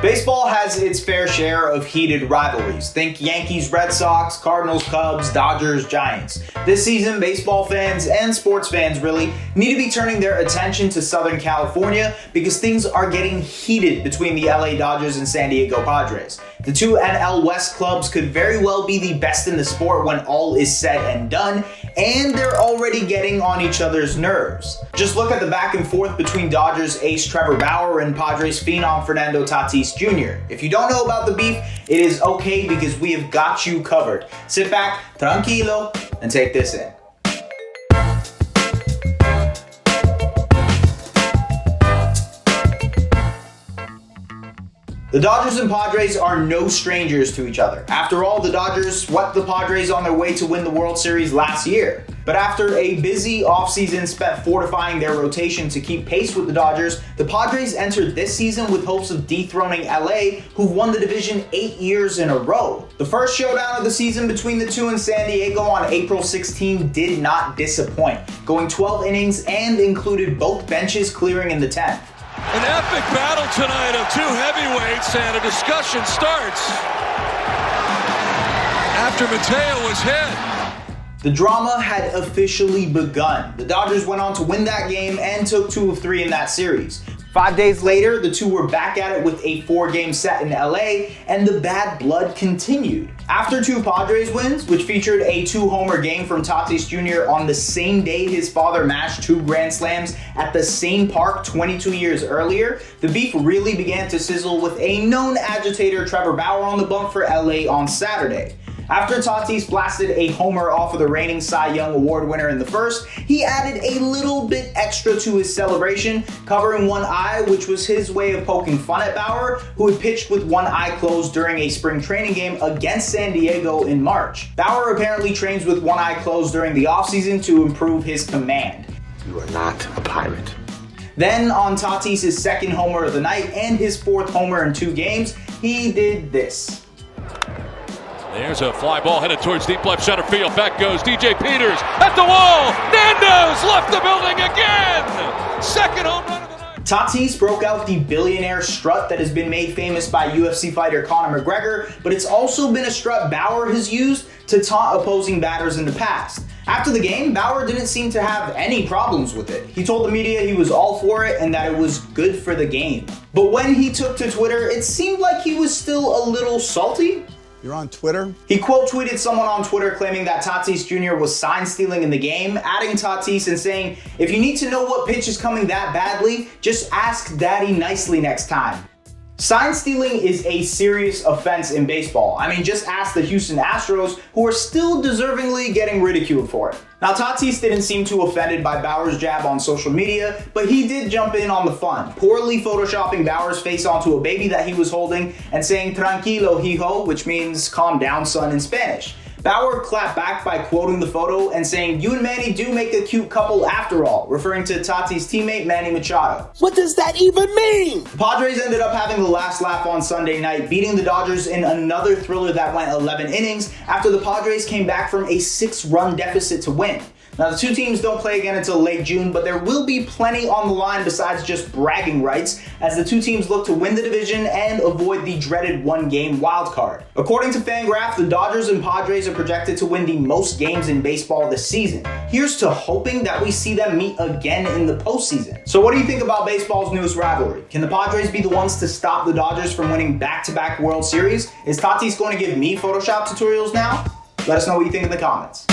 Baseball has its fair share of heated rivalries. Think Yankees, Red Sox, Cardinals, Cubs, Dodgers, Giants. This season, baseball fans and sports fans really need to be turning their attention to Southern California because things are getting heated between the LA Dodgers and San Diego Padres. The two NL West clubs could very well be the best in the sport when all is said and done, and they're already getting on each other's nerves. Just look at the back and forth between Dodgers ace Trevor Bauer and Padres phenom Fernando Tatis Jr. If you don't know about the beef, it is okay because we have got you covered. Sit back, tranquilo, and take this in. The Dodgers and Padres are no strangers to each other. After all, the Dodgers swept the Padres on their way to win the World Series last year. But after a busy offseason spent fortifying their rotation to keep pace with the Dodgers, the Padres entered this season with hopes of dethroning LA, who've won the division 8 years in a row. The first showdown of the season between the two in San Diego on April 16 did not disappoint, going 12 innings and included both benches clearing in the 10th. An epic battle tonight of two heavyweights, and a discussion starts after Mateo was hit. The drama had officially begun. The Dodgers went on to win that game and took 2 of 3 in that series. 5 days later, the two were back at it with a 4-game set in LA, and the bad blood continued. After 2 Padres wins, which featured a 2-homer game from Tatis Jr. on the same day his father mashed 2 grand slams at the same park 22 years earlier, the beef really began to sizzle with a known agitator Trevor Bauer on the bump for LA on Saturday. After Tatis blasted a homer off of the reigning Cy Young Award winner in the first, he added a little bit extra to his celebration, covering one eye, which was his way of poking fun at Bauer, who had pitched with one eye closed during a spring training game against San Diego in March. Bauer apparently trains with one eye closed during the offseason to improve his command. You are not a pirate. Then, on Tatis' second homer of the night and his 4th homer in 2 games, he did this. There's a fly ball headed towards deep left center field. Back goes DJ Peters at the wall. Nando's left the building again. Second home run of the night. Tatis broke out the billionaire strut that has been made famous by UFC fighter Conor McGregor, but it's also been a strut Bauer has used to taunt opposing batters in the past. After the game, Bauer didn't seem to have any problems with it. He told the media he was all for it and that it was good for the game. But when he took to Twitter, it seemed like he was still a little salty. You're on Twitter? He quote tweeted someone on Twitter claiming that Tatis Jr. was sign stealing in the game, adding Tatis and saying, "If you need to know what pitch is coming that badly, just ask Daddy nicely next time." Sign stealing is a serious offense in baseball. I mean, just ask the Houston Astros, who are still deservingly getting ridiculed for it. Now, Tatis didn't seem too offended by Bauer's jab on social media, but he did jump in on the fun, poorly photoshopping Bauer's face onto a baby that he was holding and saying "tranquilo, hijo," which means "calm down, son" in Spanish. Bauer clapped back by quoting the photo and saying, "You and Manny do make a cute couple after all," referring to Tatis' teammate Manny Machado. What does that even mean? The Padres ended up having the last laugh on Sunday night, beating the Dodgers in another thriller that went 11 innings after the Padres came back from a 6-run deficit to win. Now, the two teams don't play again until late June, but there will be plenty on the line besides just bragging rights as the two teams look to win the division and avoid the dreaded 1-game wild card. According to Fangraph, the Dodgers and Padres are projected to win the most games in baseball this season. Here's to hoping that we see them meet again in the postseason. So what do you think about baseball's newest rivalry? Can the Padres be the ones to stop the Dodgers from winning back-to-back World Series? Is Tatis going to give me Photoshop tutorials now? Let us know what you think in the comments.